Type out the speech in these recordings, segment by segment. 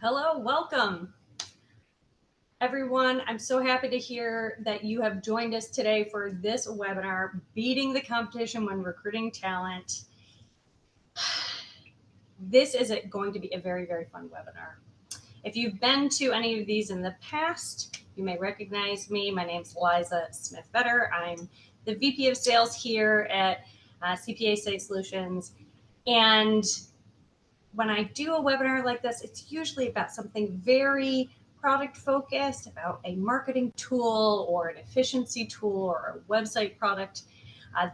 Hello, welcome everyone. I'm so happy to hear that you have joined us today for this webinar, Beating the Competition When Recruiting Talent. This is going to be a very, very fun webinar. If you've been to any of these in the past, you may recognize me. My name's Liza Smith-Vetter. I'm the VP of Sales here at CPA Site Solutions. And when I do a webinar like this, it's usually about something very product focused, about a marketing tool or an efficiency tool or a website product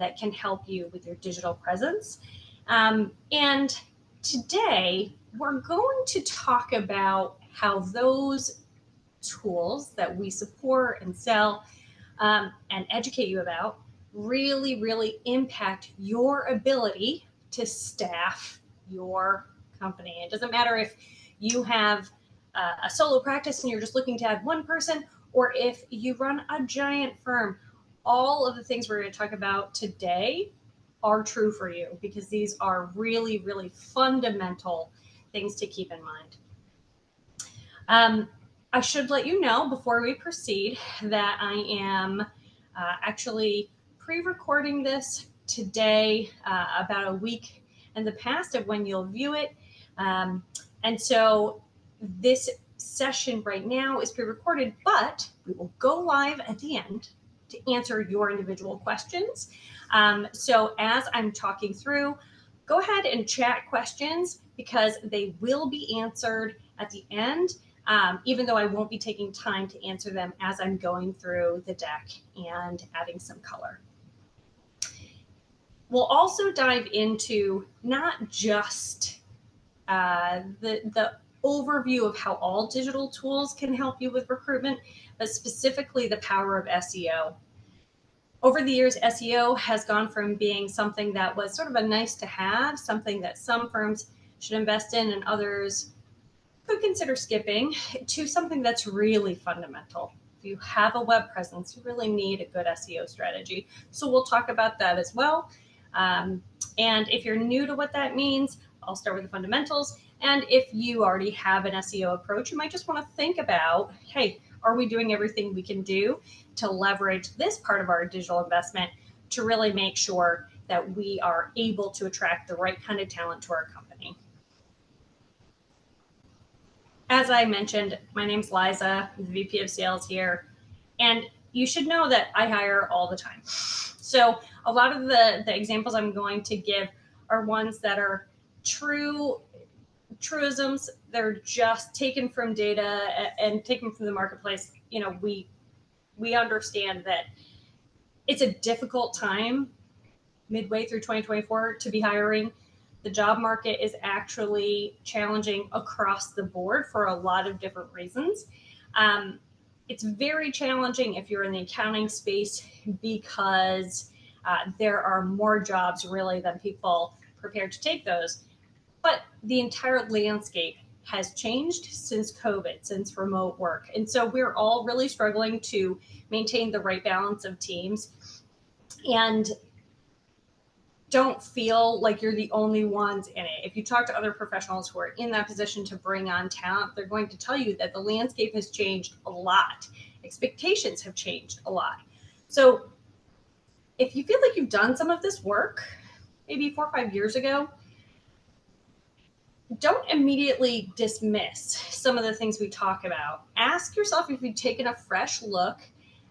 that can help you with your digital presence. And today we're going to talk about how those tools that we support and sell and educate you about really impact your ability to staff your company. It doesn't matter if you have a solo practice and you're just looking to add one person, or if you run a giant firm. All of the things we're going to talk about today are true for you because these are really fundamental things to keep in mind. I should let you know before we proceed that I am actually pre-recording this today, about a week in the past of when you'll view it. And so this session right now is pre-recorded, but we will go live at the end to answer your individual questions. So as I'm talking through, go ahead and chat questions because they will be answered at the end. Even though I won't be taking time to answer them as I'm going through the deck and adding some color. We'll also dive into not just the overview of how all digital tools can help you with recruitment, but specifically the power of SEO. Over the years, SEO has gone from being something that was sort of a nice to have, something that some firms should invest in and others could consider skipping, to something that's really fundamental. If you have a web presence, you really need a good SEO strategy. So we'll talk about that as well. And if you're new to what that means, I'll start with the fundamentals. And if you already have an SEO approach, you might just want to think about, hey, are we doing everything we can do to leverage this part of our digital investment to really make sure that we are able to attract the right kind of talent to our company? As I mentioned, my name's Liza, I'm the VP of Sales here, and you should know that I hire all the time. So a lot of the examples I'm going to give are ones that are truisms. They're just taken from data and taken from the marketplace. You know, we understand that it's a difficult time midway through 2024 to be hiring. The job market is actually challenging across the board for a lot of different reasons. It's very challenging if you're in the accounting space because there are more jobs really than people prepared to take those. But the entire landscape has changed since COVID, since remote work. And so we're all really struggling to maintain the right balance of teams. And don't feel like you're the only ones in it. If you talk to other professionals who are in that position to bring on talent, they're going to tell you that the landscape has changed a lot. Expectations have changed a lot. So if you feel like you've done some of this work, maybe 4 or 5 years ago, don't immediately dismiss some of the things we talk about. Ask yourself if you've taken a fresh look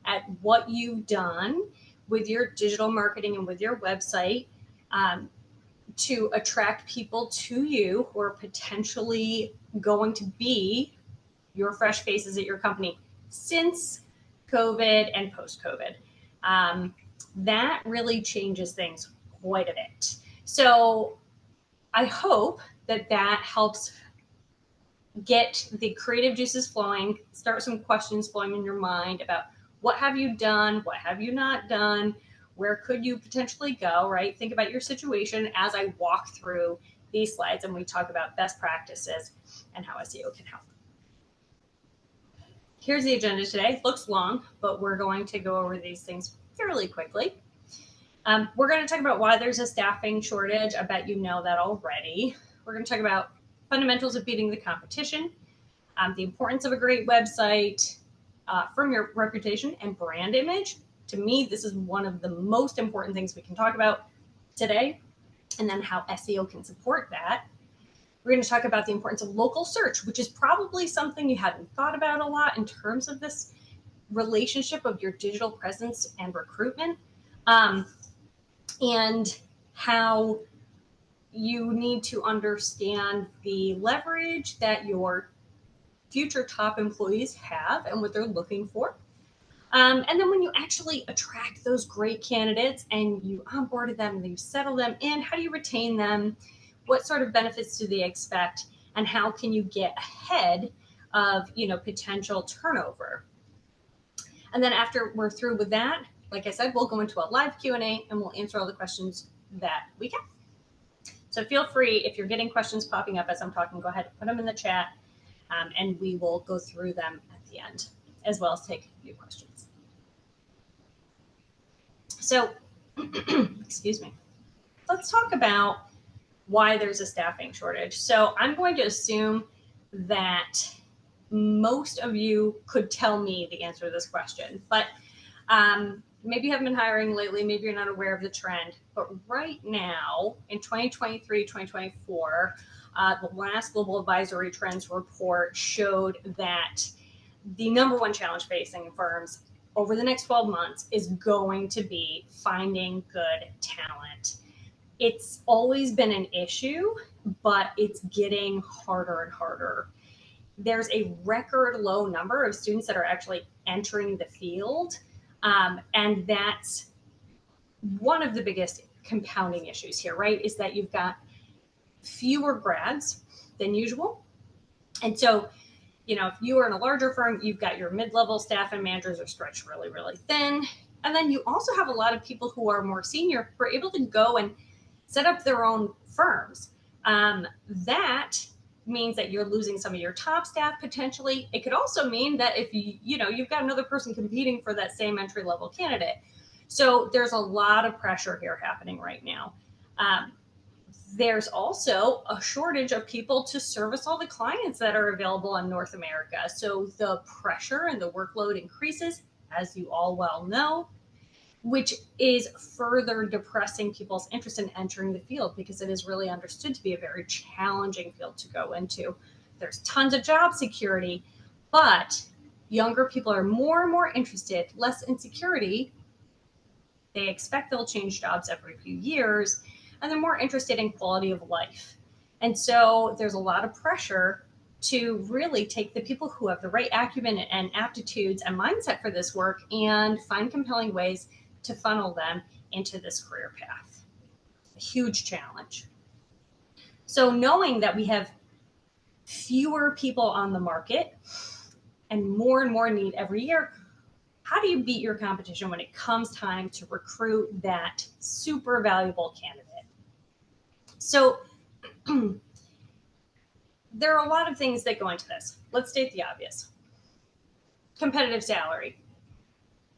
at what you've done with your digital marketing and with your website to attract people to you who are potentially going to be your fresh faces at your company since COVID and post-COVID. That really changes things quite a bit. So I hope that helps get the creative juices flowing, start some questions flowing in your mind about what have you done, what have you not done, where could you potentially go, right? Think about your situation as I walk through these slides and we talk about best practices and how SEO can help. Here's the agenda today. It looks long, but we're going to go over these things fairly quickly. We're going to talk about why there's a staffing shortage. I bet you know that already. We're going to talk about fundamentals of beating the competition. the importance of a great website, from your reputation and brand image. To me, this is one of the most important things we can talk about today, and then how SEO can support that. We're going to talk about the importance of local search, which is probably something you hadn't thought about a lot in terms of this relationship of your digital presence and recruitment, and how you need to understand the leverage that your future top employees have and what they're looking for. And then when you actually attract those great candidates and you onboarded them and you settle them in, how do you retain them? What sort of benefits do they expect? And how can you get ahead of, potential turnover? And then after we're through with that, like I said, we'll go into a live Q&A and we'll answer all the questions that we can. So feel free, if you're getting questions popping up as I'm talking, go ahead and put them in the chat, and we will go through them at the end, as well as take a few questions. So, excuse me. Let's talk about why there's a staffing shortage. So I'm going to assume that most of you could tell me the answer to this question, but maybe you haven't been hiring lately, maybe you're not aware of the trend, but right now in 2023, 2024, the last Global Advisory Trends report showed that the number one challenge facing firms over the next 12 months is going to be finding good talent. It's always been an issue, but it's getting harder and harder. There's a record low number of students that are actually entering the field, and that's one of the biggest compounding issues here, right? Is that you've got fewer grads than usual. And so, if you are in a larger firm, you've got your mid-level staff and managers are stretched really, really thin. And then you also have a lot of people who are more senior who are able to go and set up their own firms. That means that you're losing some of your top staff potentially. It could also mean that if you've got another person competing for that same entry-level candidate. So there's a lot of pressure here happening right now. There's also a shortage of people to service all the clients that are available in North America. So the pressure and the workload increases, as you all well know, which is further depressing people's interest in entering the field because it is really understood to be a very challenging field to go into. There's tons of job security, but younger people are more and more interested, less in security. They expect they'll change jobs every few years, and they're more interested in quality of life. And so there's a lot of pressure to really take the people who have the right acumen and aptitudes and mindset for this work and find compelling ways to funnel them into this career path. A huge challenge. So knowing that we have fewer people on the market and more need every year, how do you beat your competition when it comes time to recruit that super valuable candidate? So there are a lot of things that go into this. Let's state the obvious. Competitive salary.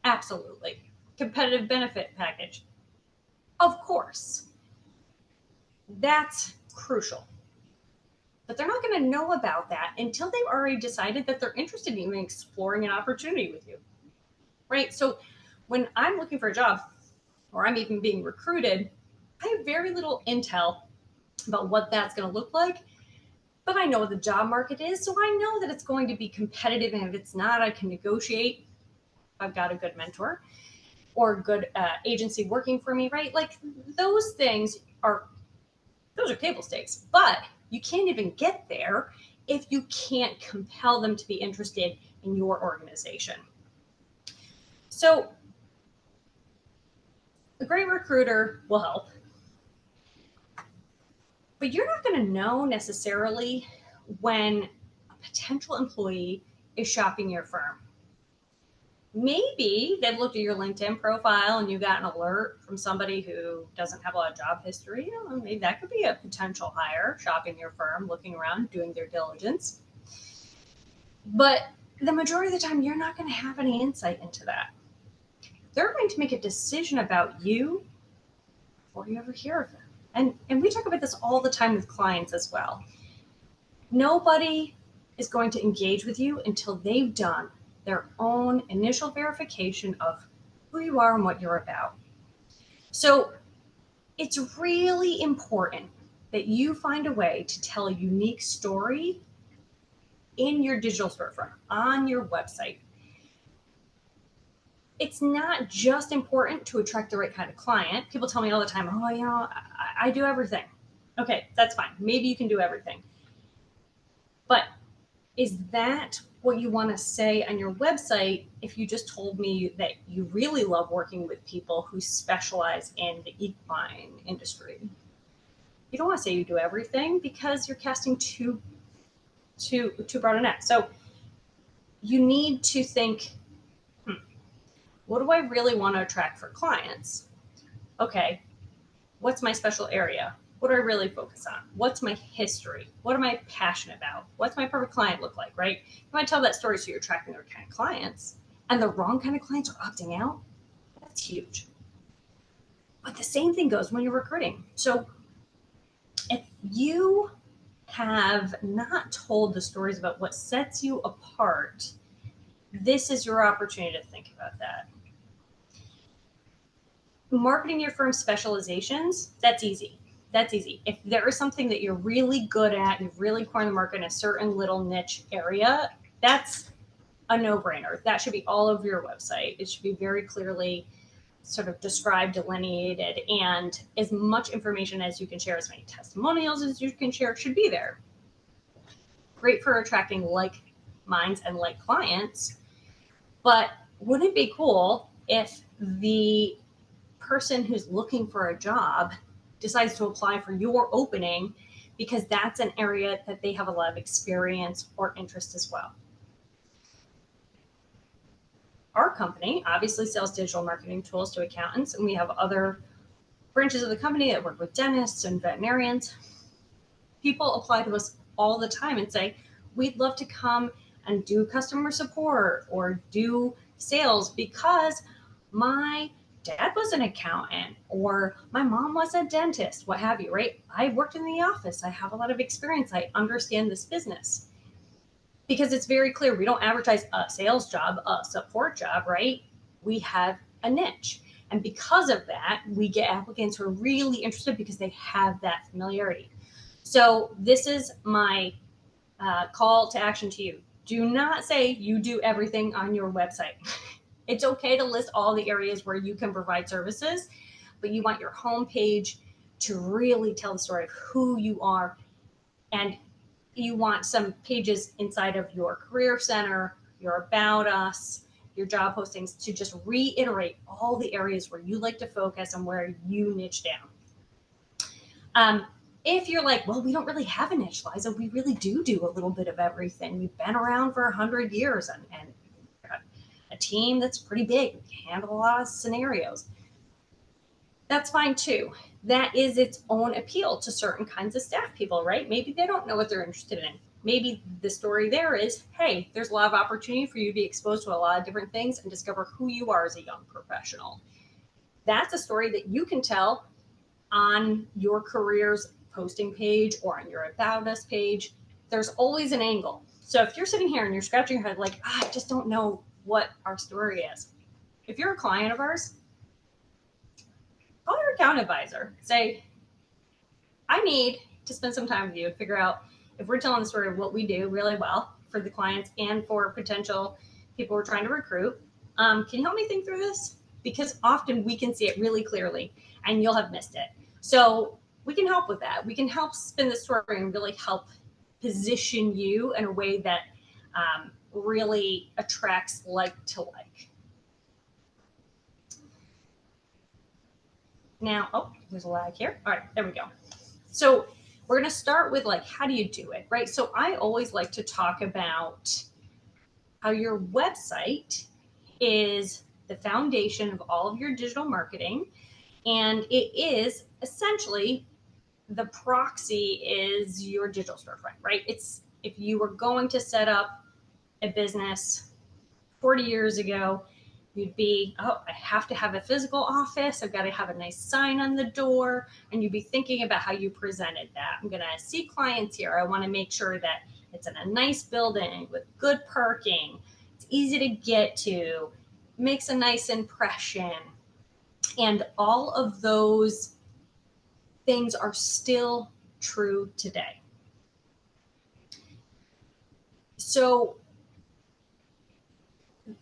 Absolutely. Competitive benefit package. Of course. That's crucial. But they're not going to know about that until they've already decided that they're interested in even exploring an opportunity with you. Right? So when I'm looking for a job or I'm even being recruited, I have very little intel about what that's going to look like. But I know what the job market is, so I know that it's going to be competitive. And if it's not, I can negotiate. I've got a good mentor or a good agency working for me, right? Like those are table stakes, but you can't even get there if you can't compel them to be interested in your organization. So a great recruiter will help, but you're not going to know necessarily when a potential employee is shopping your firm. Maybe they've looked at your LinkedIn profile and you got an alert from somebody who doesn't have a lot of job history. Maybe that could be a potential hire, shopping your firm, looking around, doing their diligence. But the majority of the time, you're not going to have any insight into that. They're going to make a decision about you before you ever hear of them. And we talk about this all the time with clients as well. Nobody is going to engage with you until they've done their own initial verification of who you are and what you're about. So it's really important that you find a way to tell a unique story in your digital storefront, on your website. It's not just important to attract the right kind of client. People tell me all the time, oh, I do everything. Okay, that's fine. Maybe you can do everything. But is that what you want to say on your website if you just told me that you really love working with people who specialize in the equine industry? You don't want to say you do everything because you're casting too broad a net. So you need to think, what do I really want to attract for clients? Okay, what's my special area? What do I really focus on? What's my history? What am I passionate about? What's my perfect client look like, right? You want to tell that story so you're attracting the right kind of clients, and the wrong kind of clients are opting out. That's huge. But the same thing goes when you're recruiting. So if you have not told the stories about what sets you apart, this is your opportunity to think about that. Marketing your firm's specializations, that's easy. That's easy. If there is something that you're really good at, you've really cornered the market in a certain little niche area, that's a no-brainer. That should be all over your website. It should be very clearly sort of described, delineated, and as much information as you can share, as many testimonials as you can share should be there. Great for attracting like minds and like clients, but wouldn't it be cool if the person who's looking for a job decides to apply for your opening because that's an area that they have a lot of experience or interest as well? Our company obviously sells digital marketing tools to accountants, and we have other branches of the company that work with dentists and veterinarians. People apply to us all the time and say, we'd love to come and do customer support or do sales because my dad was an accountant or my mom was a dentist, what have you, right? I worked in the office. I have a lot of experience. I understand this business. Because it's very clear, we don't advertise a sales job, a support job, right? We have a niche. And because of that, we get applicants who are really interested because they have that familiarity. So this is my call to action to you. Do not say you do everything on your website. It's okay to list all the areas where you can provide services, but you want your homepage to really tell the story of who you are. And you want some pages inside of your career center, your about us, your job postings to just reiterate all the areas where you like to focus and where you niche down. If you're like, well, we don't really have a niche, Liza, we really do a little bit of everything. We've been around for 100 years and got a team that's pretty big. We can handle a lot of scenarios. That's fine too. That is its own appeal to certain kinds of staff people, right? Maybe they don't know what they're interested in. Maybe the story there is, hey, there's a lot of opportunity for you to be exposed to a lot of different things and discover who you are as a young professional. That's a story that you can tell on your careers posting page or on your About Us page. There's always an angle. So if you're sitting here and you're scratching your head like, I just don't know what our story is. If you're a client of ours, call your account advisor. Say, I need to spend some time with you and figure out if we're telling the story of what we do really well for the clients and for potential people we're trying to recruit. Can you help me think through this? Because often we can see it really clearly and you'll have missed it. So we can help with that. We can help spin the story and really help position you in a way that really attracts like to like. Now, oh, there's a lag here. All right, there we go. So we're going to start with like, how do you do it, right? So I always like to talk about how your website is the foundation of all of your digital marketing. And it is essentially the proxy is your digital storefront, right? It's if you were going to set up a business 40 years ago, you'd be, oh, I have to have a physical office. I've got to have a nice sign on the door. And you'd be thinking about how you presented that. I'm going to see clients here. I want to make sure that it's in a nice building with good parking, it's easy to get to, makes a nice impression. And all of those things are still true today. So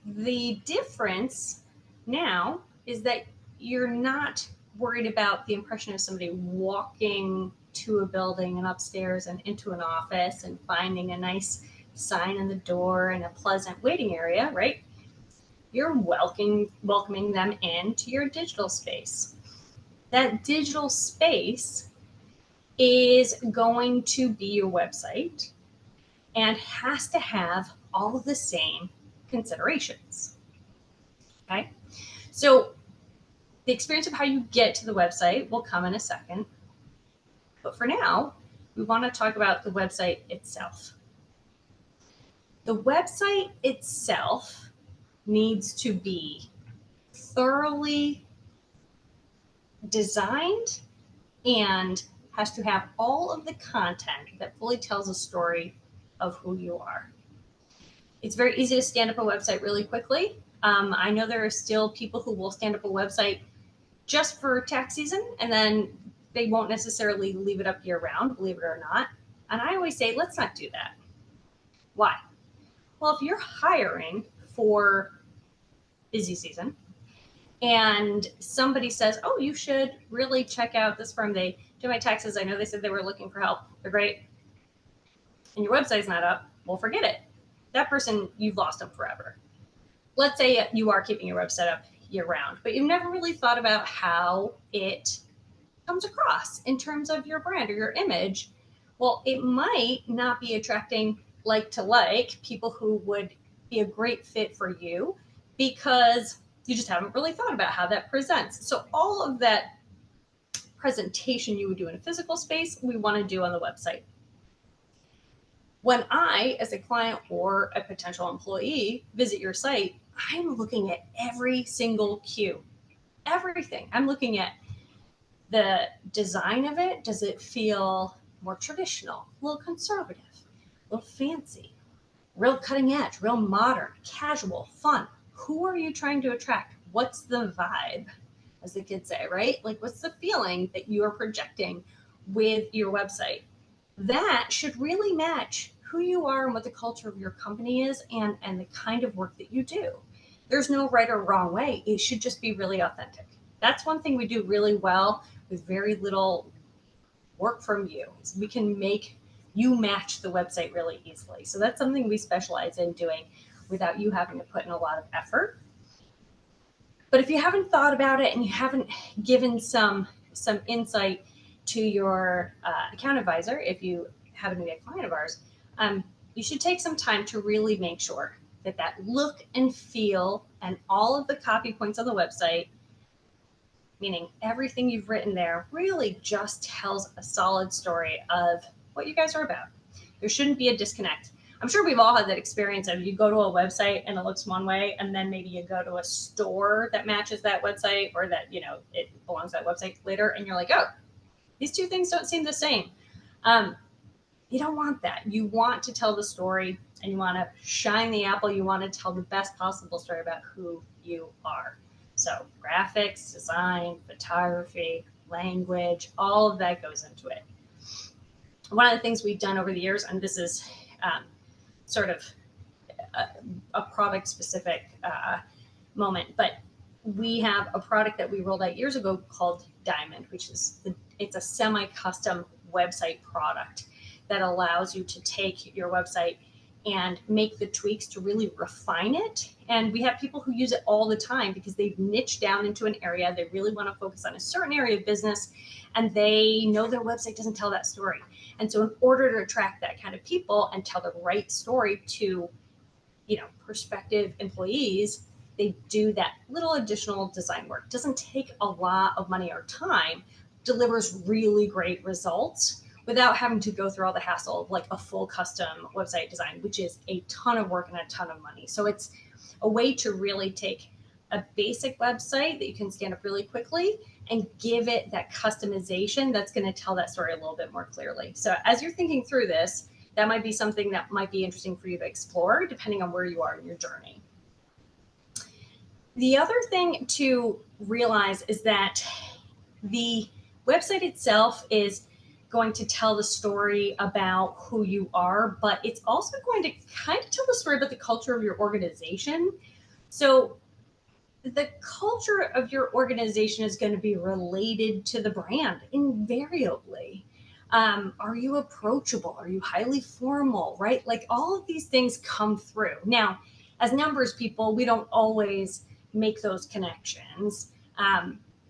the difference now is that you're not worried about the impression of somebody walking to a building and upstairs and into an office and finding a nice sign in the door and a pleasant waiting area, right? You're welcoming them into your digital space. That digital space is going to be your website and has to have all of the same considerations. Okay, so the experience of how you get to the website will come in a second. But for now, we want to talk about the website itself. The website itself needs to be thoroughly designed and has to have all of the content that fully tells a story of who you are. It's very easy to stand up a website really quickly. I know there are still people who will stand up a website just for tax season, and then they won't necessarily leave it up year round, believe it or not. And I always say, let's not do that. Why? Well, if you're hiring for busy season and somebody says, oh, you should really check out this firm, they do my taxes, I know they said they were looking for help, they're great, and your website's not up, well, forget it. That person, you've lost them forever. Let's say you are keeping your website up year round, but you've never really thought about how it comes across in terms of your brand or your image. Well, it might not be attracting like to like people who would be a great fit for you because you just haven't really thought about how that presents. So all of that presentation you would do in a physical space, we want to do on the website. When I, as a client or a potential employee, visit your site, I'm looking at every single cue, everything. I'm looking at the design of it. Does it feel more traditional, a little conservative, a little fancy, real cutting edge, real modern, casual, fun? Who are you trying to attract? What's the vibe, as the kids say, right? Like, what's the feeling that you are projecting with your website? That should really match who you are and what the culture of your company is and the kind of work that you do. There's no right or wrong way. It should just be really authentic. That's one thing we do really well with very little work from you. Is we can make you match the website really easily. So that's something we specialize in doing without you having to put in a lot of effort. But if you haven't thought about it and you haven't given some insight to your account advisor, if you happen to be a client of ours, you should take some time to really make sure that that look and feel and all of the copy points on the website, meaning everything you've written there, really just tells a solid story of what you guys are about. There shouldn't be a disconnect. I'm sure we've all had that experience of you go to a website and it looks one way, and then maybe you go to a store that matches that website or that, it belongs to that website later, and you're like, oh, these two things don't seem the same. You don't want that. You want to tell the story and you want to shine the apple. You want to tell the best possible story about who you are. So graphics, design, photography, language, all of that goes into it. One of the things we've done over the years, and this is sort of a product specific moment, but we have a product that we rolled out years ago called Diamond, which is it's a semi-custom website product that allows you to take your website and make the tweaks to really refine it. And we have people who use it all the time because they've niched down into an area. They really want to focus on a certain area of business, and they know their website doesn't tell that story. And so in order to attract that kind of people and tell the right story to, prospective employees, they do that little additional design work. It doesn't take a lot of money or time, delivers really great results without having to go through all the hassle of like a full custom website design, which is a ton of work and a ton of money. So it's a way to really take a basic website that you can stand up really quickly and give it that customization that's going to tell that story a little bit more clearly. So as you're thinking through this, that might be something that might be interesting for you to explore depending on where you are in your journey. The other thing to realize is that the website itself is going to tell the story about who you are, but it's also going to kind of tell the story about the culture of your organization. So the culture of your organization is going to be related to the brand invariably. Are you approachable? Are you highly formal, right? Like all of these things come through. Now, as numbers people, we don't always make those connections.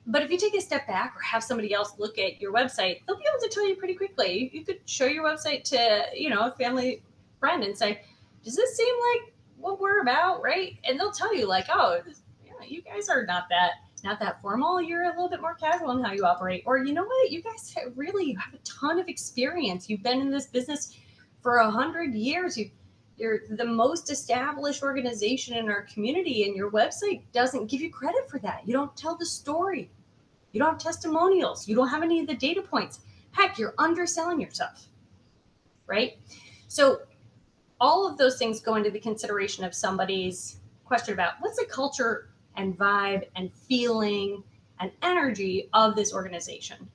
But if you take a step back or have somebody else look at your website, they'll be able to tell you pretty quickly. You could show your website to, a family friend and say, does this seem like what we're about, right? And they'll tell you like, oh, you guys are not that formal. You're a little bit more casual in how you operate. Or you know what? You guys really have a ton of experience. You've been in this business for 100 years. You're the most established organization in our community, and your website doesn't give you credit for that. You don't tell the story. You don't have testimonials. You don't have any of the data points. Heck, you're underselling yourself, right? So all of those things go into the consideration of somebody's question about what's the culture and vibe and feeling and energy of this organization.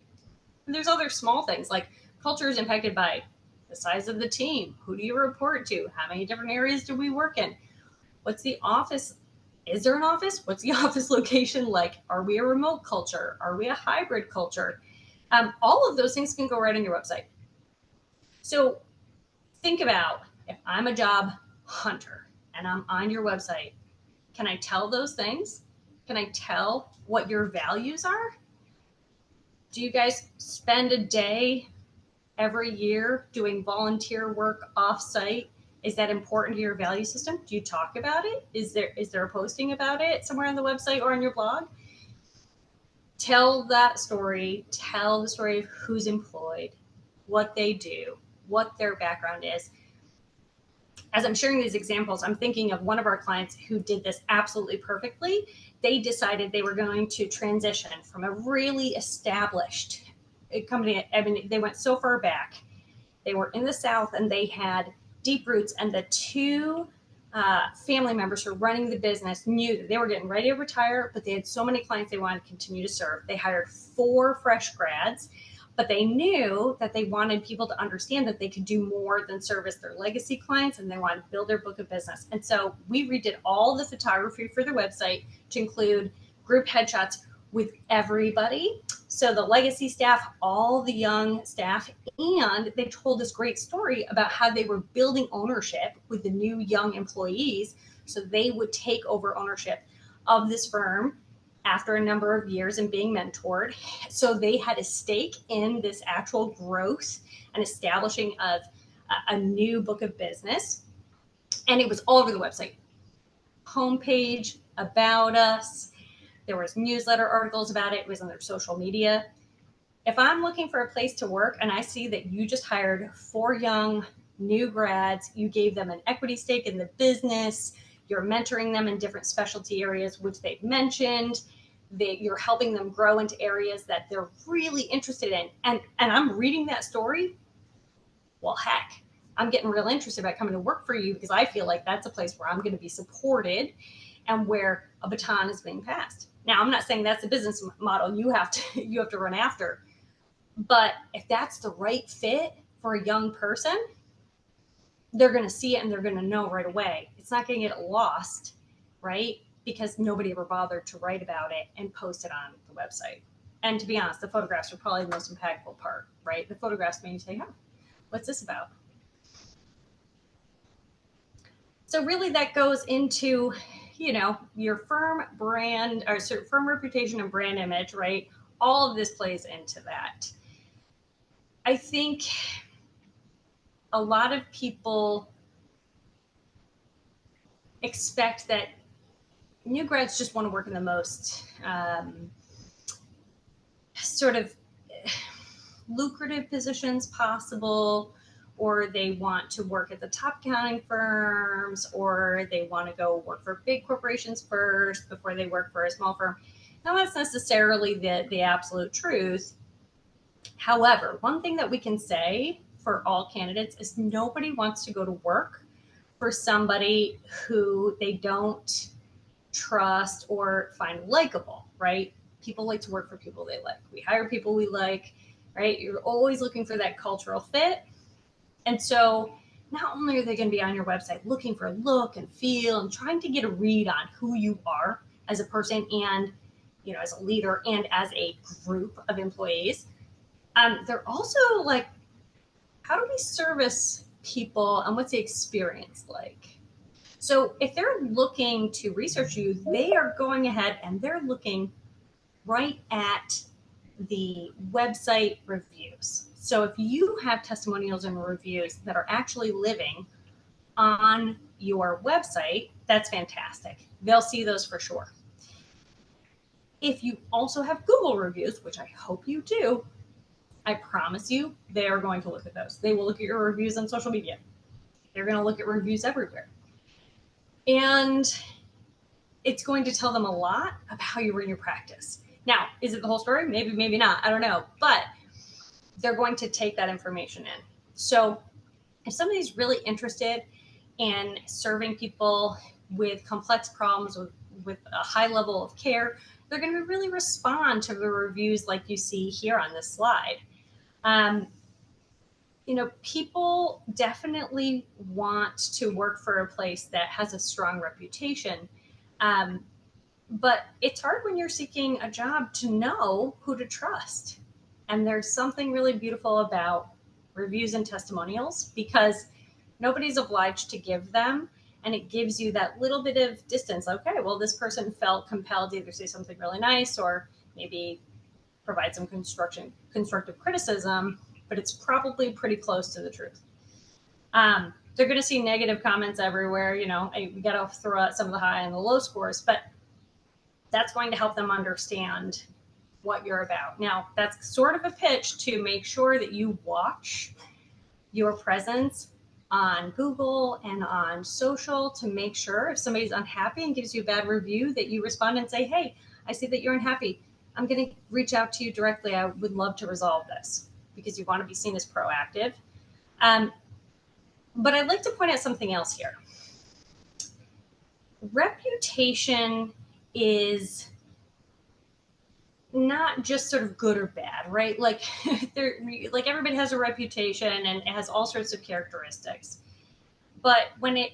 And there's other small things like culture is impacted by the size of the team. Who do you report to? How many different areas do we work in? What's the office? Is there an office? What's the office location like? Are we a remote culture? Are we a hybrid culture? All of those things can go right on your website. So think about if I'm a job hunter and I'm on your website, can I tell those things? Can I tell what your values are? Do you guys spend a day every year doing volunteer work off-site? Is that important to your value system? Do you talk about it? Is there a posting about it somewhere on the website or on your blog? Tell that story. Tell the story of who's employed, what they do, what their background is. As I'm sharing these examples, I'm thinking of one of our clients who did this absolutely perfectly. They decided they were going to transition from a really established company. I mean, they went so far back. They were in the South and they had deep roots, and the two family members who were running the business knew that they were getting ready to retire, but they had so many clients they wanted to continue to serve. They hired 4 fresh grads, but they knew that they wanted people to understand that they could do more than service their legacy clients, and they wanted to build their book of business. And so we redid all the photography for their website to include group headshots with everybody. So the legacy staff, all the young staff, and they told this great story about how they were building ownership with the new young employees. So they would take over ownership of this firm after a number of years and being mentored. So they had a stake in this actual growth and establishing of a new book of business. And it was all over the website. Homepage, about us. There was newsletter articles about it. It was on their social media. If I'm looking for a place to work and I see that you just hired 4 young new grads, you gave them an equity stake in the business, you're mentoring them in different specialty areas, which they've mentioned, you're helping them grow into areas that they're really interested in. And I'm reading that story. Well, heck, I'm getting real interested about coming to work for you because I feel like that's a place where I'm going to be supported and where a baton is being passed. Now, I'm not saying that's the business model you have to run after, but if that's the right fit for a young person, they're going to see it and they're going to know right away. It's not going to get lost, right? Because nobody ever bothered to write about it and post it on the website. And to be honest, the photographs are probably the most impactful part, right? The photographs make you say, oh, what's this about? So really that goes into, your firm brand or firm reputation and brand image, right? All of this plays into that. I think a lot of people expect that new grads just want to work in the most sort of lucrative positions possible, or they want to work at the top accounting firms, or they want to go work for big corporations first before they work for a small firm. Now, that's necessarily the absolute truth. However, one thing that we can say for all candidates is nobody wants to go to work for somebody who they don't trust or find likable, right? People like to work for people they like. We hire people we like, right? You're always looking for that cultural fit. And so not only are they going to be on your website looking for look and feel and trying to get a read on who you are as a person and, you know, as a leader and as a group of employees, they're also like, how do we service people and what's the experience like? So if they're looking to research you, they are going ahead and they're looking right at the website reviews. So if you have testimonials and reviews that are actually living on your website, that's fantastic. They'll see those for sure. If you also have Google reviews, which I hope you do, I promise you they are going to look at those. They will look at your reviews on social media. They're going to look at reviews everywhere. And it's going to tell them a lot about how you run your practice. Now, is it the whole story? Maybe, maybe not. I don't know. But they're going to take that information in. So if somebody's really interested in serving people with complex problems with a high level of care, they're going to really respond to the reviews like you see here on this slide. You know, people definitely want to work for a place that has a strong reputation. But it's hard when you're seeking a job to know who to trust. And there's something really beautiful about reviews and testimonials because nobody's obliged to give them. And it gives you that little bit of distance. Okay, well, this person felt compelled to either say something really nice or maybe provide some constructive criticism, but it's probably pretty close to the truth. They're going to see negative comments everywhere. You know, we got to throw out some of the high and the low scores, but that's going to help them understand what you're about. Now, that's sort of a pitch to make sure that you watch your presence on Google and on social to make sure if somebody's unhappy and gives you a bad review that you respond and say, hey, I see that you're unhappy. I'm going to reach out to you directly. I would love to resolve this because you want to be seen as proactive. But I'd like to point out something else here. Reputation is not just sort of good or bad, right? Like like everybody has a reputation and it has all sorts of characteristics. But when it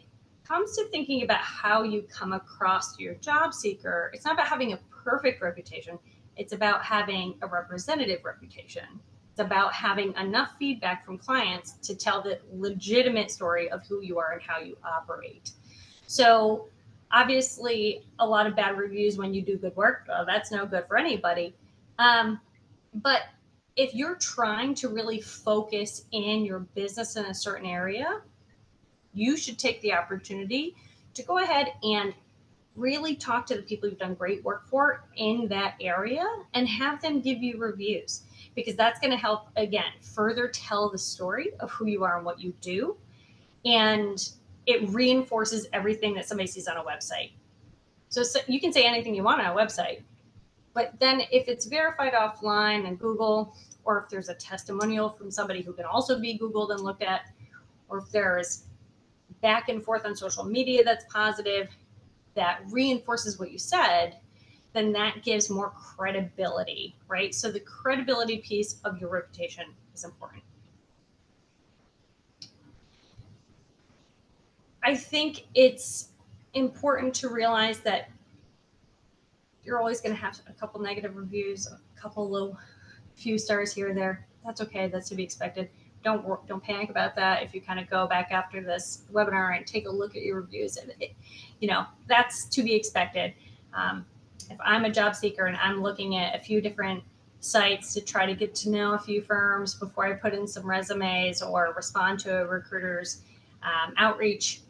comes to thinking about how you come across to your job seeker, it's not about having a perfect reputation. It's about having a representative reputation. It's about having enough feedback from clients to tell the legitimate story of who you are and how you operate. So obviously, a lot of bad reviews when you do good work, that's no good for anybody. But if you're trying to really focus in your business in a certain area, you should take the opportunity to go ahead and really talk to the people you've done great work for in that area and have them give you reviews, because that's going to help, again, further tell the story of who you are and what you do. And it reinforces everything that somebody sees on a website. So you can say anything you want on a website, but then if it's verified offline in Google, or if there's a testimonial from somebody who can also be Googled and looked at, or if there's back and forth on social media that's positive, that reinforces what you said, then that gives more credibility, right? So the credibility piece of your reputation is important. I think it's important to realize that you're always going to have a couple negative reviews, a couple low, few stars here or there. That's okay. That's to be expected. Don't panic about that. If you kind of go back after this webinar and take a look at your reviews, that's to be expected. If I'm a job seeker and I'm looking at a few different sites to try to get to know a few firms before I put in some resumes or respond to a recruiter's outreach,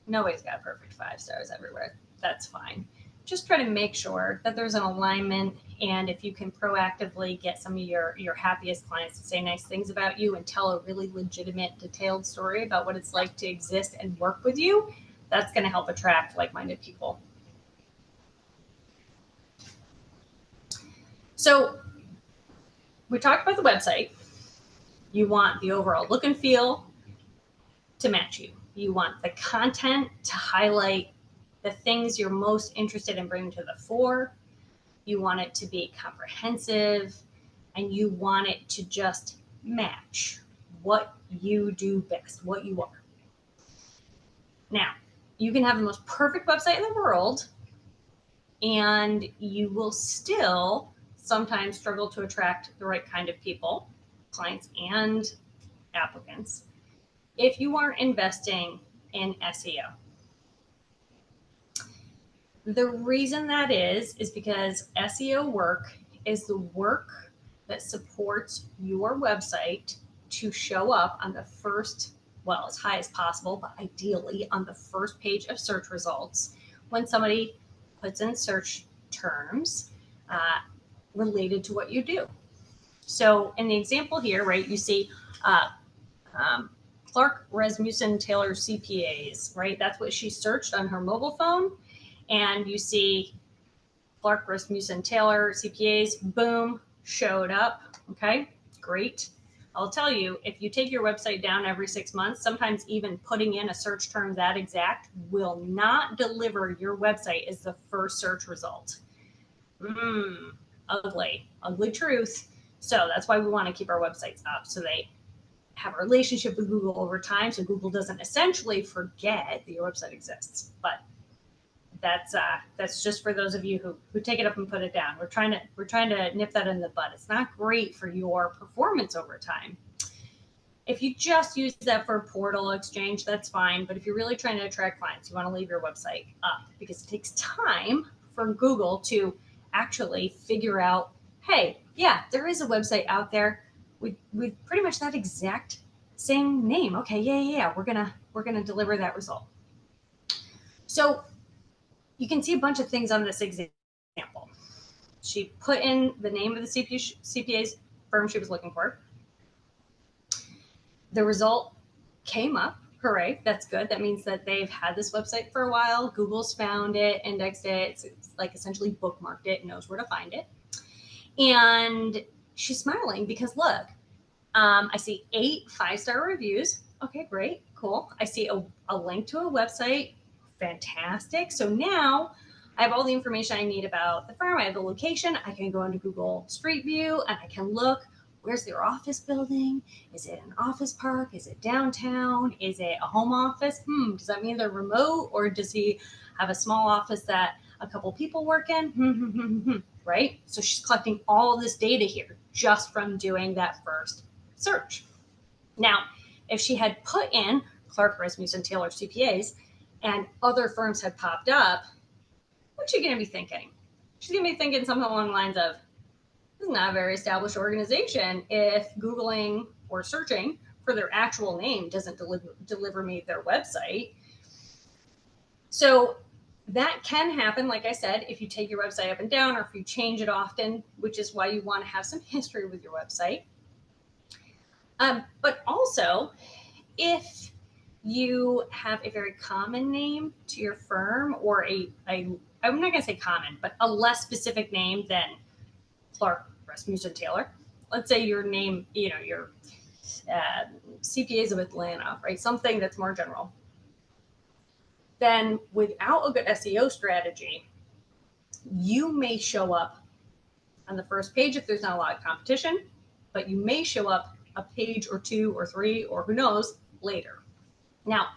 nobody's got perfect 5 stars everywhere. That's fine. Just try to make sure that there's an alignment, and if you can proactively get some of your happiest clients to say nice things about you and tell a really legitimate, detailed story about what it's like to exist and work with you, that's going to help attract like-minded people. So we talked about the website. You want the overall look and feel to match you. You want the content to highlight the things you're most interested in bringing to the fore. You want it to be comprehensive, and you want it to just match what you do best, what you are. Now, you can have the most perfect website in the world, and you will still sometimes struggle to attract the right kind of people, clients and applicants, if you aren't investing in SEO. The reason that is because SEO work is the work that supports your website to show up on the first, well, as high as possible, but ideally on the first page of search results when somebody puts in search terms related to what you do. So in the example here, right, you see Clark Rasmussen Taylor CPAs, right? That's what she searched on her mobile phone. And you see Clark Rasmussen Taylor CPAs, boom, showed up. Okay, great. I'll tell you, if you take your website down every 6 months, sometimes even putting in a search term that exact will not deliver your website as the first search result. Ugly truth. So that's why we want to keep our websites up, so they have a relationship with Google over time, so Google doesn't essentially forget that your website exists. But that's just for those of you who take it up and put it down. We're trying to nip that in the bud. It's not great for your performance over time. If you just use that for portal exchange, that's fine. But if you're really trying to attract clients, you want to leave your website up, because it takes time for Google to actually figure out, hey, yeah, there is a website out there with pretty much that exact same name. Okay, yeah, we're gonna deliver that result. So you can see a bunch of things on this example. She put in the name of the CPA's firm she was looking for. The result came up. Hooray, that's good. That means that they've had this website for a while. Google's found it, indexed it. It's like essentially bookmarked it, knows where to find it. And she's smiling because look, I see 8 5-star reviews. Okay, great, cool. I see a link to a website. Fantastic. So now I have all the information I need about the firm. I have the location. I can go into Google Street View and I can look, where's their office building? Is it an office park? Is it downtown? Is it a home office? Does that mean they're remote, or does he have a small office that a couple people work in? Right? So she's collecting all of this data here just from doing that first search. Now, if she had put in Clark Rasmussen Taylor CPAs and other firms had popped up, what's she going to be thinking? She's going to be thinking something along the lines of, this is not a very established organization if Googling or searching for their actual name doesn't deliver me their website. So that can happen, like I said, if you take your website up and down, or if you change it often, which is why you want to have some history with your website. But also, if you have a very common name to your firm, or I'm not going to say common, but a less specific name than Clark Rasmussen Taylor. Let's say your name, your CPAs of Atlanta, right? Something that's more general. Then without a good SEO strategy, you may show up on the first page if there's not a lot of competition, but you may show up a page or 2 or 3, or who knows, later. Now,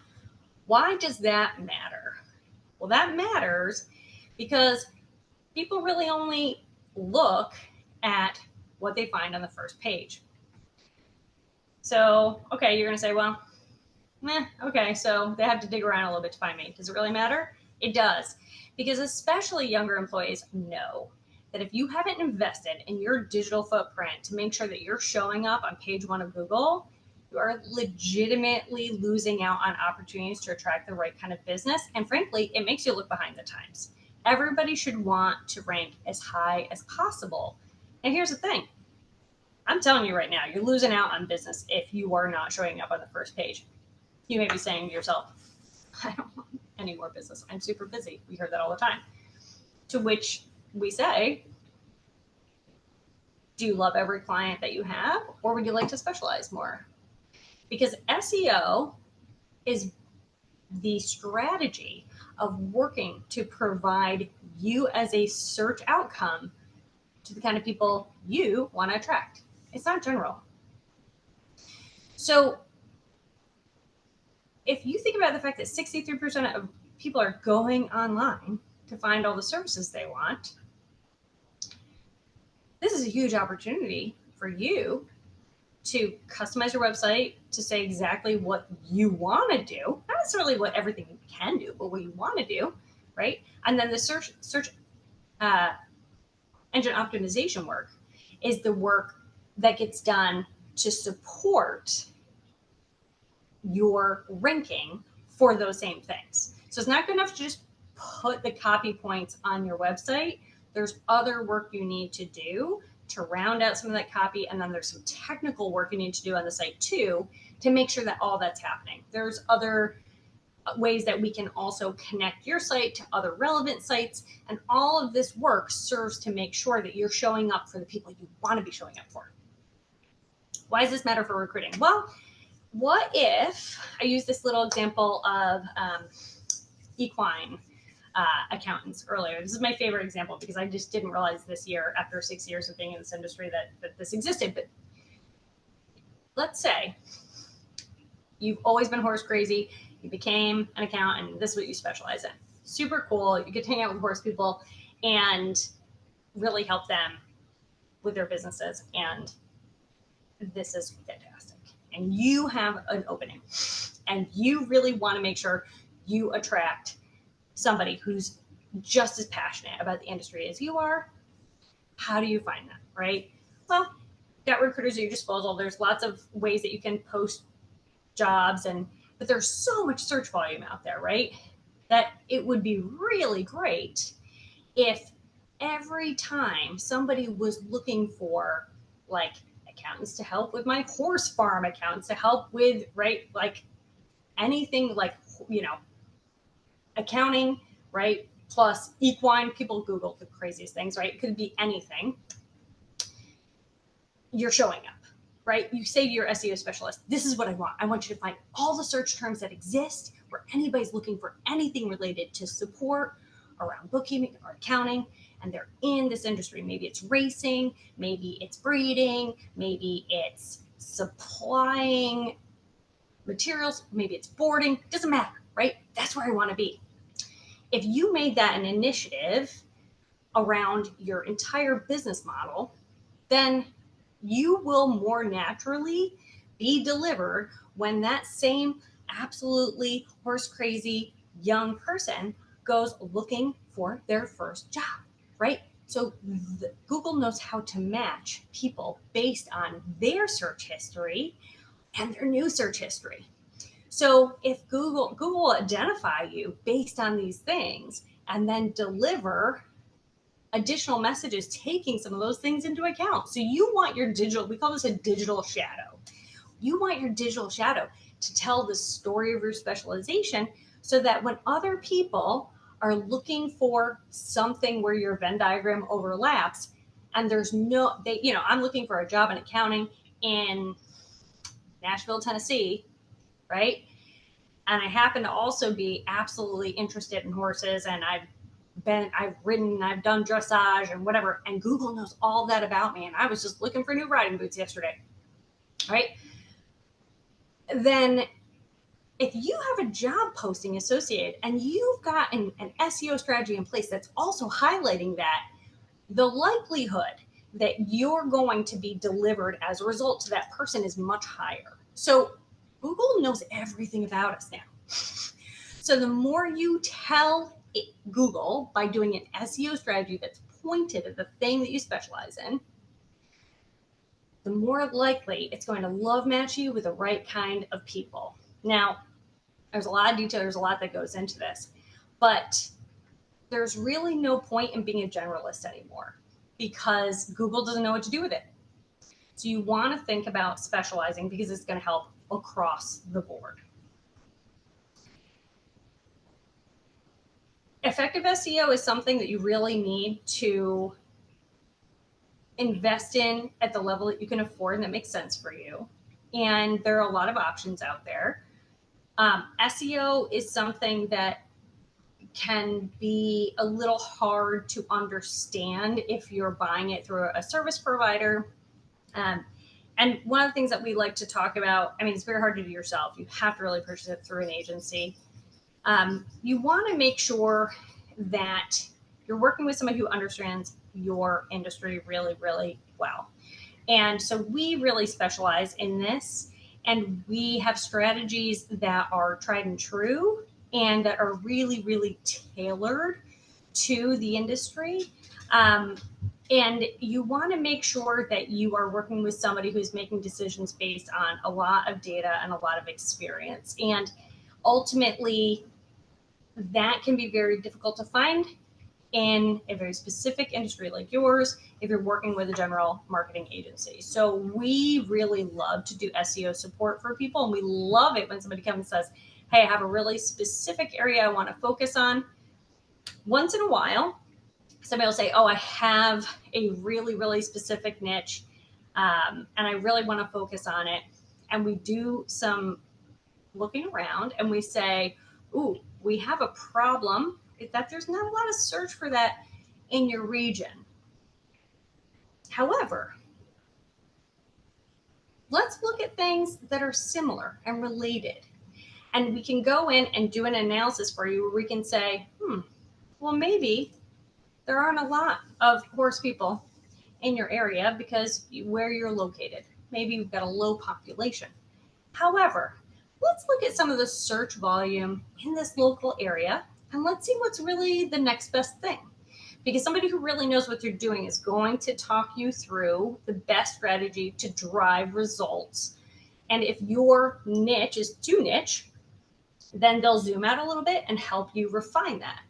why does that matter? Well, that matters because people really only look at what they find on the first page. So, okay, you're going to say, well, okay, so they have to dig around a little bit to find me. Does it really matter? It does, because especially younger employees know that if you haven't invested in your digital footprint to make sure that you're showing up on page 1 of Google, you are legitimately losing out on opportunities to attract the right kind of business. And frankly, it makes you look behind the times. Everybody should want to rank as high as possible. And here's the thing. I'm telling you right now, you're losing out on business if you are not showing up on the first page. You may be saying to yourself, I don't want any more business. I'm super busy. We hear that all the time. To which we say, Do you love every client that you have, or would you like to specialize more? Because SEO is the strategy of working to provide you as a search outcome to the kind of people you want to attract. It's not general. So if you think about the fact that 63% of people are going online to find all the services they want, this is a huge opportunity for you to customize your website to say exactly what you want to do, not necessarily what everything you can do, but what you want to do, right? And then the search uh, engine optimization work is the work that gets done to support your ranking for those same things. So it's not good enough to just put the copy points on your website. There's other work you need to do to round out some of that copy. And then there's some technical work you need to do on the site too, to make sure that all that's happening. There's other ways that we can also connect your site to other relevant sites. And all of this work serves to make sure that you're showing up for the people you want to be showing up for. Why does this matter for recruiting? Well, what if I use this little example of equine accountants earlier? This is my favorite example because I just didn't realize this year, after 6 years of being in this industry, that this existed. But let's say you've always been horse crazy. You became an accountant, and this is what you specialize in. Super cool. You get to hang out with horse people and really help them with their businesses. And this is fantastic. And you have an opening, and you really want to make sure you attract somebody who's just as passionate about the industry as you are. How do you find that, right? Well, you've got recruiters at your disposal. There's lots of ways that you can post jobs, but there's so much search volume out there, right? That it would be really great if every time somebody was looking for like accountants to help with my horse farm, accountants to help with, right, like anything, like, accounting, right, plus equine, people Google the craziest things, right? It could be anything. You're showing up, right? You say to your SEO specialist, this is what I want. I want you to find all the search terms that exist where anybody's looking for anything related to support around bookkeeping or accounting, and they're in this industry. Maybe it's racing, maybe it's breeding, maybe it's supplying materials, maybe it's boarding, doesn't matter, right? That's where I want to be. If you made that an initiative around your entire business model, then you will more naturally be delivered when that same absolutely horse crazy young person goes looking for their first job, right? So Google knows how to match people based on their search history and their new search history. So if Google will identify you based on these things and then deliver additional messages taking some of those things into account. So you want your digital, we call this a digital shadow. You want your digital shadow to tell the story of your specialization so that when other people are looking for something where your Venn diagram overlaps and there's no, I'm looking for a job in accounting in Nashville, Tennessee, right? And I happen to also be absolutely interested in horses, and I've ridden, I've done dressage and whatever, and Google knows all that about me, and I was just looking for new riding boots yesterday, right? Then if you have a job posting associated and you've got an SEO strategy in place that's also highlighting that, the likelihood that you're going to be delivered as a result to that person is much higher. So Google knows everything about us now. So the more you tell Google by doing an SEO strategy that's pointed at the thing that you specialize in, the more likely it's going to love match you with the right kind of people. Now, there's a lot of detail, there's a lot that goes into this, but there's really no point in being a generalist anymore because Google doesn't know what to do with it. So you want to think about specializing because it's going to help across the board. Effective SEO is something that you really need to invest in at the level that you can afford and that makes sense for you. And there are a lot of options out there. SEO is something that can be a little hard to understand if you're buying it through a service provider. And one of the things that we like to talk about, I mean, it's very hard to do yourself. You have to really purchase it through an agency. You want to make sure that you're working with somebody who understands your industry really, really well. And so we really specialize in this, and we have strategies that are tried and true and that are really, really tailored to the industry. And you want to make sure that you are working with somebody who's making decisions based on a lot of data and a lot of experience. And ultimately, that can be very difficult to find in a very specific industry like yours if you're working with a general marketing agency. So we really love to do SEO support for people, and we love it when somebody comes and says, hey, I have a really specific area I want to focus on. Once in a while, somebody will say, oh, I have a really, really specific niche, and I really want to focus on it. And we do some looking around and we say, ooh, we have a problem that there's not a lot of search for that in your region. However, let's look at things that are similar and related. And we can go in and do an analysis for you where we can say, well, maybe there aren't a lot of horse people in your area because where you're located, maybe you've got a low population. However, let's look at some of the search volume in this local area and let's see what's really the next best thing. Because somebody who really knows what they're doing is going to talk you through the best strategy to drive results. And if your niche is too niche, then they'll zoom out a little bit and help you refine that.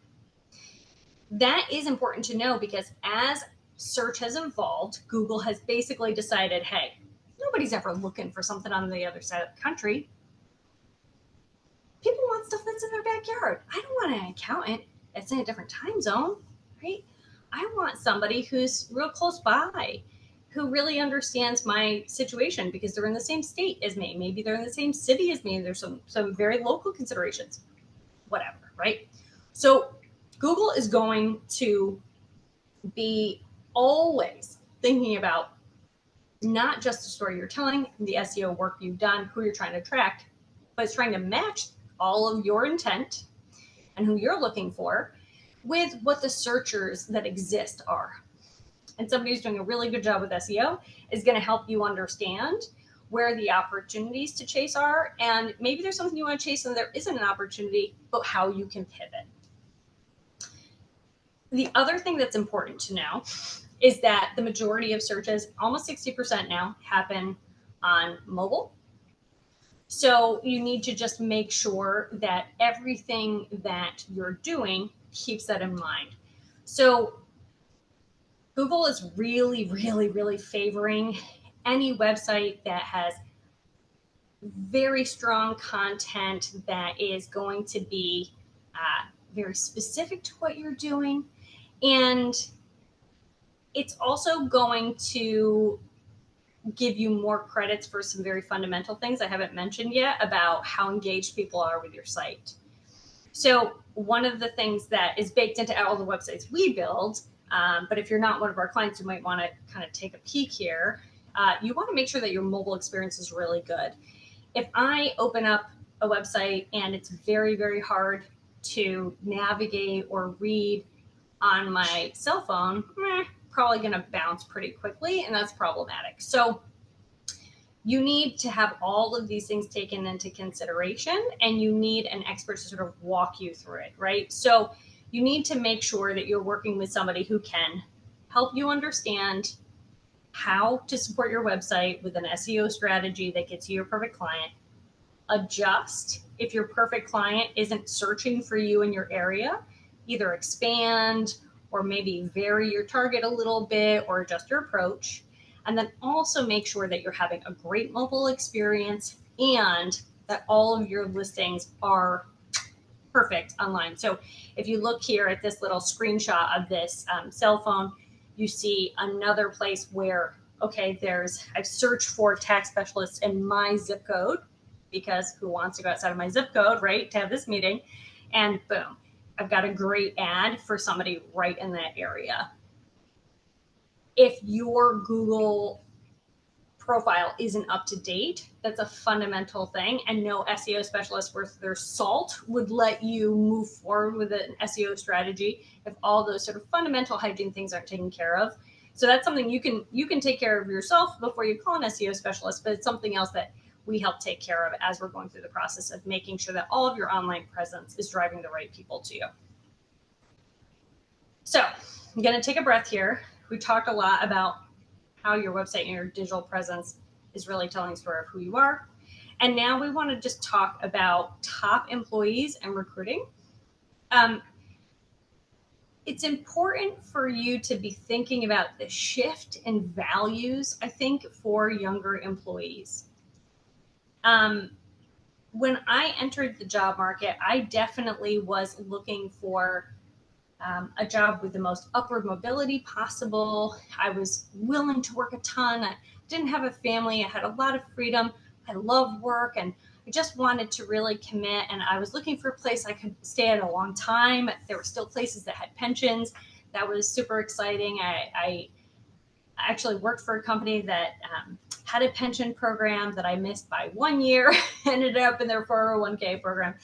That is important to know because as search has evolved, Google has basically decided, hey, nobody's ever looking for something on the other side of the country. People want stuff that's in their backyard. I don't want an accountant that's in a different time zone, right? I want somebody who's real close by, who really understands my situation because they're in the same state as me. Maybe they're in the same city as me. There's some very local considerations, whatever, right? So Google is going to be always thinking about not just the story you're telling, the SEO work you've done, who you're trying to attract, but it's trying to match all of your intent and who you're looking for with what the searchers that exist are. And somebody who's doing a really good job with SEO is going to help you understand where the opportunities to chase are. And maybe there's something you want to chase and there isn't an opportunity, but how you can pivot. The other thing that's important to know is that the majority of searches, almost 60% now, happen on mobile. So you need to just make sure that everything that you're doing keeps that in mind. So Google is really, really, really favoring any website that has very strong content that is going to be very specific to what you're doing. And it's also going to give you more credits for some very fundamental things I haven't mentioned yet about how engaged people are with your site. So one of the things that is baked into all the websites we build, but if you're not one of our clients, you might want to kind of take a peek here. You want to make sure that your mobile experience is really good. If I open up a website and it's very, very hard to navigate or read on my cell phone, probably going to bounce pretty quickly, and that's problematic. So you need to have all of these things taken into consideration, and you need an expert to sort of walk you through it, right? So you need to make sure that you're working with somebody who can help you understand how to support your website with an SEO strategy that gets you your perfect client. Adjust if your perfect client isn't searching for you in your area, either expand or maybe vary your target a little bit or adjust your approach. And then also make sure that you're having a great mobile experience and that all of your listings are perfect online. So if you look here at this little screenshot of this cell phone, You see another place where, okay, I've searched for tax specialists in my zip code, because who wants to go outside of my zip code, right, to have this meeting? And boom, I've got a great ad for somebody right in that area. If your Google profile isn't up to date, that's a fundamental thing. And no SEO specialist worth their salt would let you move forward with an SEO strategy if all those sort of fundamental hygiene things aren't taken care of. So that's something you can take care of yourself before you call an SEO specialist, but it's something else that we help take care of as we're going through the process of making sure that all of your online presence is driving the right people to you. So I'm going to take a breath here. We talked a lot about how your website and your digital presence is really telling a story of who you are. And now we want to just talk about top employees and recruiting. It's important for you to be thinking about the shift in values, I think, for younger employees. When I entered the job market, I definitely was looking for a job with the most upward mobility possible. I was willing to work a ton. I didn't have a family. I had a lot of freedom. I loved work, and I just wanted to really commit. And I was looking for a place I could stay at a long time. There were still places that had pensions. That was super exciting. I actually worked for a company that had a pension program that I missed by 1 year, ended up in their 401k program.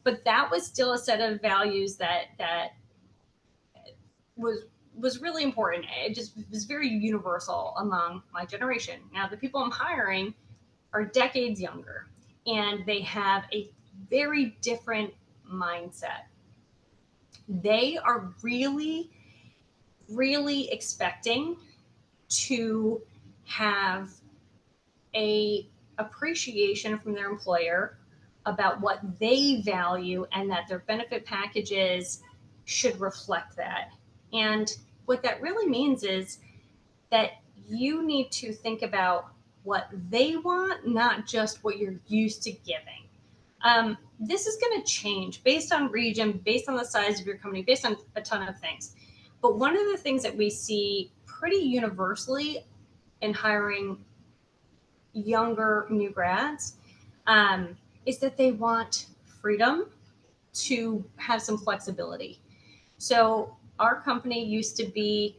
But that was still a set of values that was really important. It just was very universal among my generation. Now, the people I'm hiring are decades younger, and they have a very different mindset. They are really, really expecting to have a appreciation from their employer about what they value, and that their benefit packages should reflect that. And what that really means is that you need to think about what they want, not just what you're used to giving. This is going to change based on region, based on the size of your company, based on a ton of things. But one of the things that we see pretty universally in hiring younger new grads is that they want freedom to have some flexibility. So our company used to be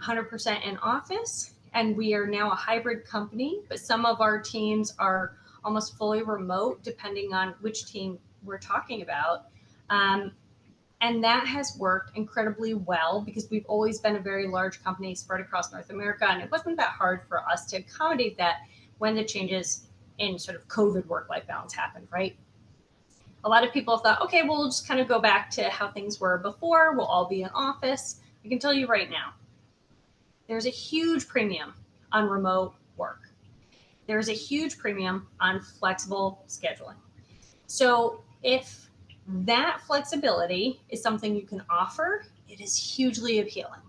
100% in office, and we are now a hybrid company, but some of our teams are almost fully remote, depending on which team we're talking about. And that has worked incredibly well because we've always been a very large company spread across North America, and it wasn't that hard for us to accommodate that when the changes in sort of COVID work-life balance happened, right? A lot of people thought, okay, well, we'll just kind of go back to how things were before. We'll all be in office. I can tell you right now, there's a huge premium on remote work. There's a huge premium on flexible scheduling. So if that flexibility is something you can offer, it is hugely appealing.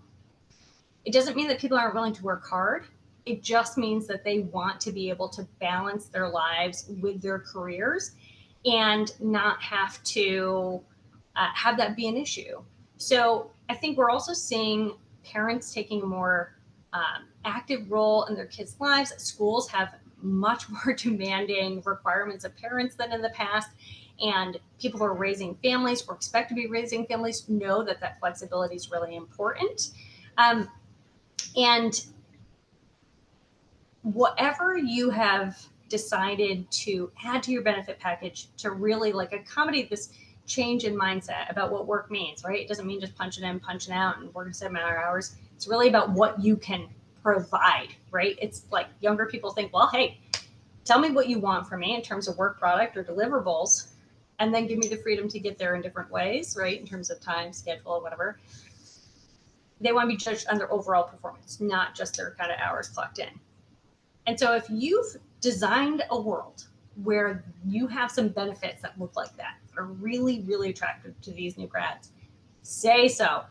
It doesn't mean that people aren't willing to work hard. It just means that they want to be able to balance their lives with their careers and not have to have that be an issue. So I think we're also seeing parents taking a more active role in their kids' lives. Schools have much more demanding requirements of parents than in the past. And people who are raising families or expect to be raising families know that that flexibility is really important. And whatever you have decided to add to your benefit package to really like accommodate this change in mindset about what work means, right? It doesn't mean just punching in, punching out, and working 7-hour hours. It's really about what you can provide, right? It's like younger people think, well, hey, tell me what you want from me in terms of work product or deliverables, and then give me the freedom to get there in different ways, right? In terms of time, schedule, whatever. They want to be judged on their overall performance, not just their kind of hours clocked in. And so if you've designed a world where you have some benefits that look like that are really, really attractive to these new grads, say so.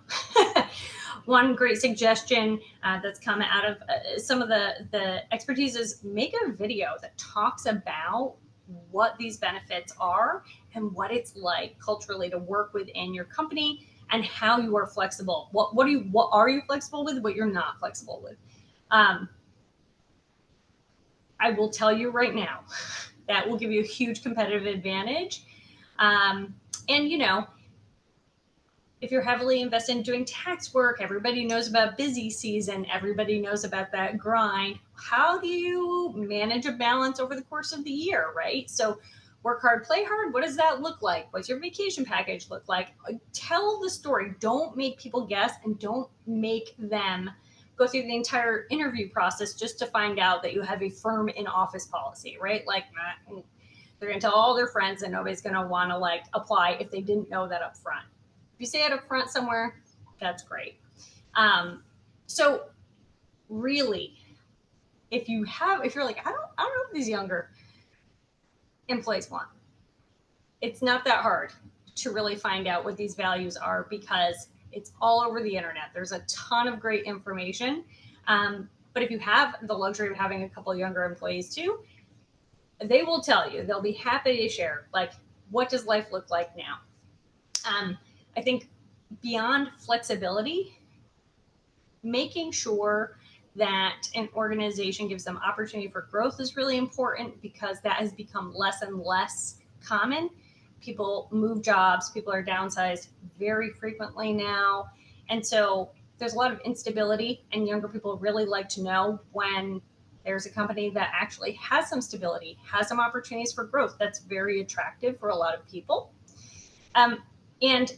One great suggestion that's come out of some of the expertise is make a video that talks about what these benefits are and what it's like culturally to work within your company and how you are flexible. What are you flexible with? What you're not flexible with. I will tell you right now, that will give you a huge competitive advantage. And if you're heavily invested in doing tax work, everybody knows about busy season, everybody knows about that grind. How do you manage a balance over the course of the year, right? So work hard, play hard. What does that look like? What's your vacation package look like? Tell the story. Don't make people guess, and don't make them go through the entire interview process just to find out that you have a firm in office policy, right? Like they're going to tell all their friends, and nobody's going to want to like apply if they didn't know that up front. If you say it up front somewhere, that's great. So really, if you're like, I don't know what these younger employees want, it's not that hard to really find out what these values are, because it's all over the internet. There's a ton of great information. But if you have the luxury of having a couple younger employees too, they will tell you. They'll be happy to share, like, what does life look like now? I think beyond flexibility, making sure that an organization gives them opportunity for growth is really important, because that has become less and less common. People move jobs, people are downsized very frequently now. And so there's a lot of instability, and younger people really like to know when there's a company that actually has some stability, has some opportunities for growth. That's very attractive for a lot of people. And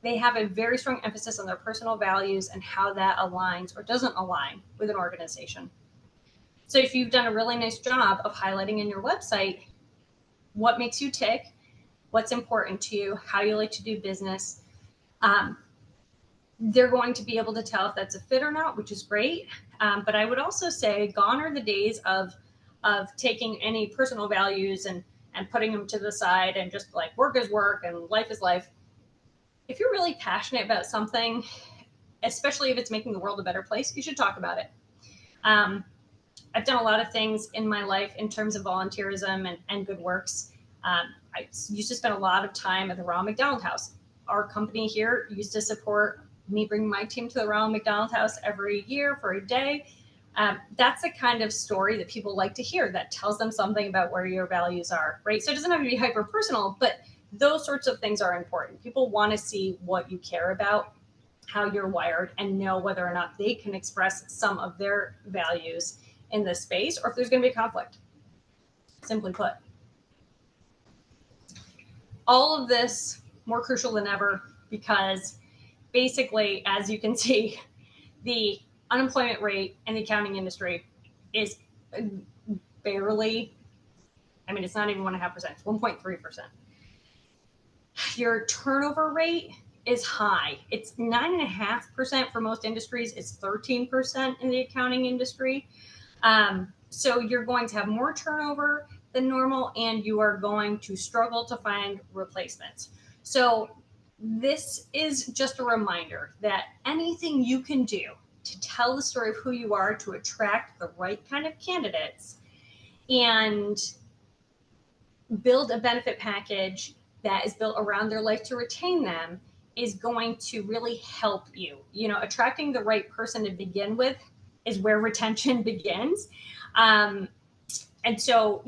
they have a very strong emphasis on their personal values and how that aligns or doesn't align with an organization. So if you've done a really nice job of highlighting in your website what makes you tick, what's important to you, how you like to do business, they're going to be able to tell if that's a fit or not, which is great. But I would also say, gone are the days of taking any personal values and putting them to the side and just like, work is work and life is life. If you're really passionate about something, especially if it's making the world a better place, you should talk about it. I've done a lot of things in my life in terms of volunteerism and good works. I used to spend a lot of time at the Ronald McDonald House. Our company here used to support me bringing my team to the Ronald McDonald House every year for a day. That's the kind of story that people like to hear, that tells them something about where your values are, right? So it doesn't have to be hyper personal, but those sorts of things are important. People want to see what you care about, how you're wired, and know whether or not they can express some of their values in this space, or if there's going to be a conflict, simply put. All of this more crucial than ever, because basically, as you can see, the unemployment rate in the accounting industry is barely, it's not even 1.5%, it's 1.3%. Your turnover rate is high. It's 9.5% for most industries. It's 13% in the accounting industry. So you're going to have more turnover than normal, and you are going to struggle to find replacements. So this is just a reminder that anything you can do to tell the story of who you are, to attract the right kind of candidates, and build a benefit package that is built around their life to retain them, is going to really help you. Attracting the right person to begin with is where retention begins. And so,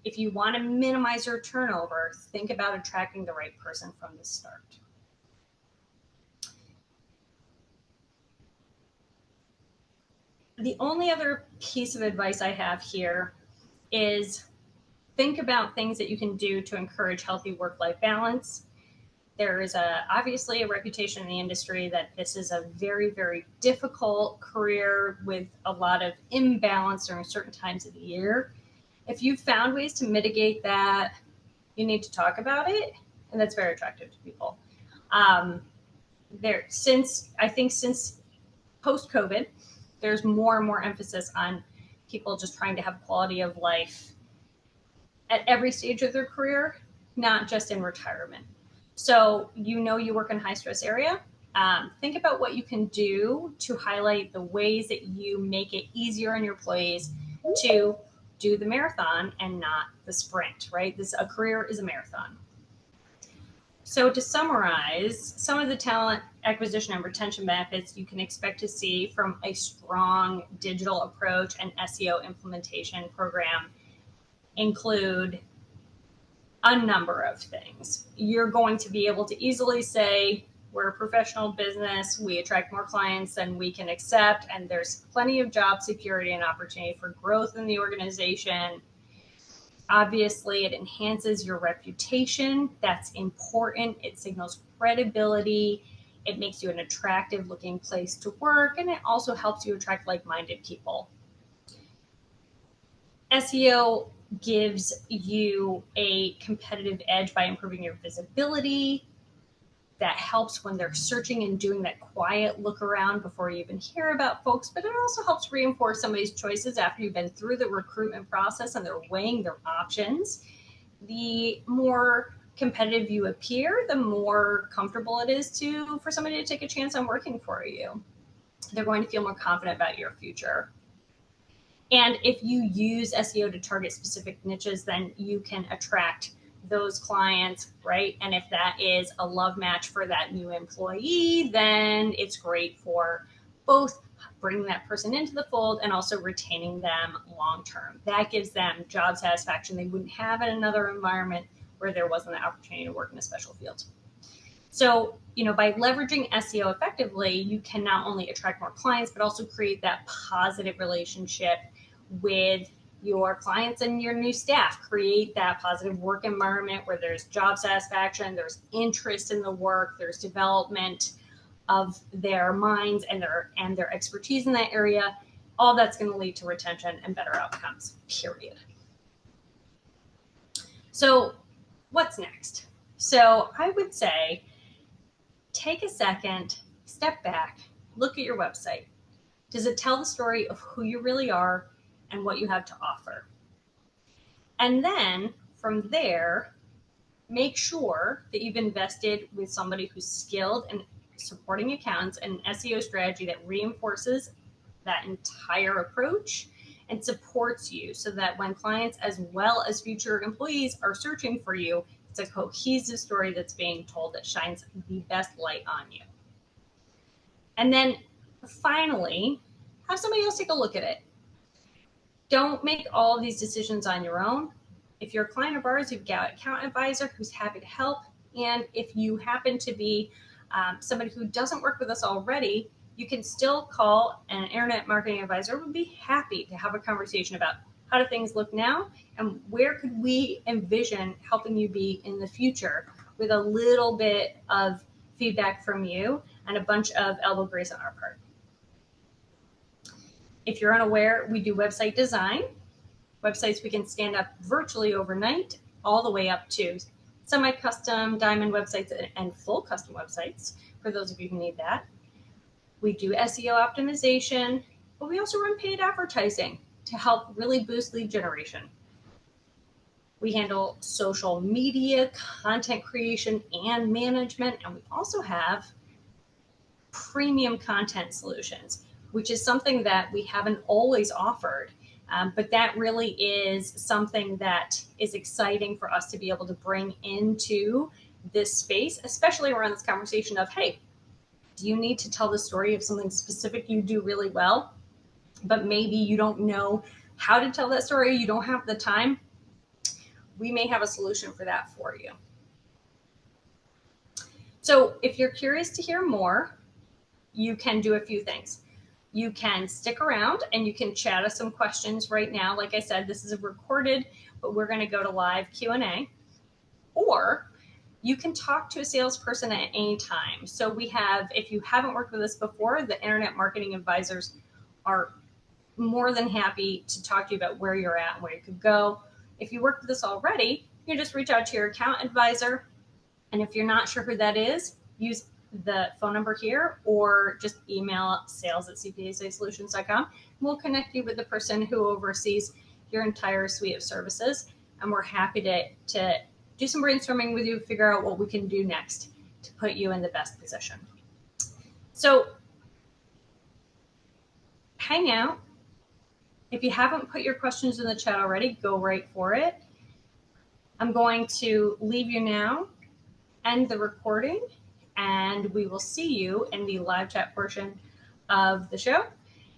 if you want to minimize your turnover, think about attracting the right person from the start. The only other piece of advice I have here is think about things that you can do to encourage healthy work-life balance. There is obviously a reputation in the industry that this is a very, very difficult career with a lot of imbalance during certain times of the year. If you've found ways to mitigate that, you need to talk about it, and that's very attractive to people. Since post-COVID, there's more and more emphasis on people just trying to have quality of life at every stage of their career, not just in retirement. So you work in a high stress area. Think about what you can do to highlight the ways that you make it easier on your employees to do the marathon and not the sprint, right? A career is a marathon. So to summarize, some of the talent acquisition and retention benefits you can expect to see from a strong digital approach and SEO implementation program include a number of things. You're going to be able to easily say, we're a professional business, we attract more clients than we can accept, and there's plenty of job security and opportunity for growth in the organization. Obviously, it enhances your reputation. That's important. It signals credibility. It makes you an attractive looking place to work, and it also helps you attract like-minded people. SEO gives you a competitive edge by improving your visibility. That helps when they're searching and doing that quiet look around before you even hear about folks, but it also helps reinforce somebody's choices after you've been through the recruitment process and they're weighing their options. The more competitive you appear, the more comfortable it is for somebody to take a chance on working for you. They're going to feel more confident about your future. And if you use SEO to target specific niches, then you can attract those clients, right? And if that is a love match for that new employee, then it's great for both bringing that person into the fold and also retaining them long-term. That gives them job satisfaction they wouldn't have in another environment where there wasn't the opportunity to work in a special field. So, by leveraging SEO effectively, you can not only attract more clients, but also create that positive relationship with your clients and your new staff. Create that positive work environment where there's job satisfaction, there's interest in the work, there's development of their minds and their expertise in that area. All that's going to lead to retention and better outcomes, period. So what's next? So I would say, take a second, step back, look at your website. Does it tell the story of who you really are and what you have to offer? And then from there, make sure that you've invested with somebody who's skilled in supporting accounts and an SEO strategy that reinforces that entire approach and supports you so that when clients as well as future employees are searching for you, it's a cohesive story that's being told that shines the best light on you. And then finally, have somebody else take a look at it. Don't make all of these decisions on your own. If you're a client of ours, you've got an account advisor who's happy to help. And if you happen to be somebody who doesn't work with us already, you can still call an internet marketing advisor. We'd be happy to have a conversation about how do things look now and where could we envision helping you be in the future with a little bit of feedback from you and a bunch of elbow grease on our part. If you're unaware, we do website design. Websites we can stand up virtually overnight, all the way up to semi-custom diamond websites and full custom websites for those of you who need that. We do SEO optimization, but we also run paid advertising to help really boost lead generation. We handle social media, content creation, and management, and we also have premium content solutions, which is something that we haven't always offered. But that really is something that is exciting for us to be able to bring into this space, especially around this conversation of, hey, do you need to tell the story of something specific you do really well, but maybe you don't know how to tell that story, you don't have the time? We may have a solution for that for you. So if you're curious to hear more, you can do a few things. You can stick around and you can chat us some questions right now. Like I said, this is recorded, but we're going to go to live Q&A. Or you can talk to a salesperson at any time. So we have, if you haven't worked with us before, the internet marketing advisors are more than happy to talk to you about where you're at and where you could go. If you work with us already, you just reach out to your account advisor. And if you're not sure who that is, use the phone number here or just email sales@cpasolutions.com. We'll connect you with the person who oversees your entire suite of services. And we're happy to do some brainstorming with you, figure out what we can do next to put you in the best position. So hang out. If you haven't put your questions in the chat already, go right for it. I'm going to leave you now end the recording, and we will see you in the live chat portion of the show.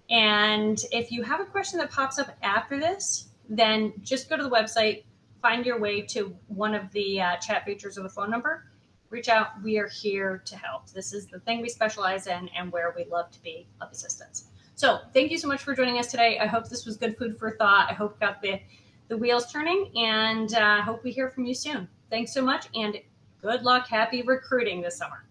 And if you have a question that pops up after this, then just go to the website, find your way to one of the chat features or the phone number, reach out. We are here to help. This is the thing we specialize in and where we love to be of assistance. So thank you so much for joining us today. I hope this was good food for thought. I hope it got the wheels turning, and hope we hear from you soon. Thanks so much, and good luck. Happy recruiting this summer.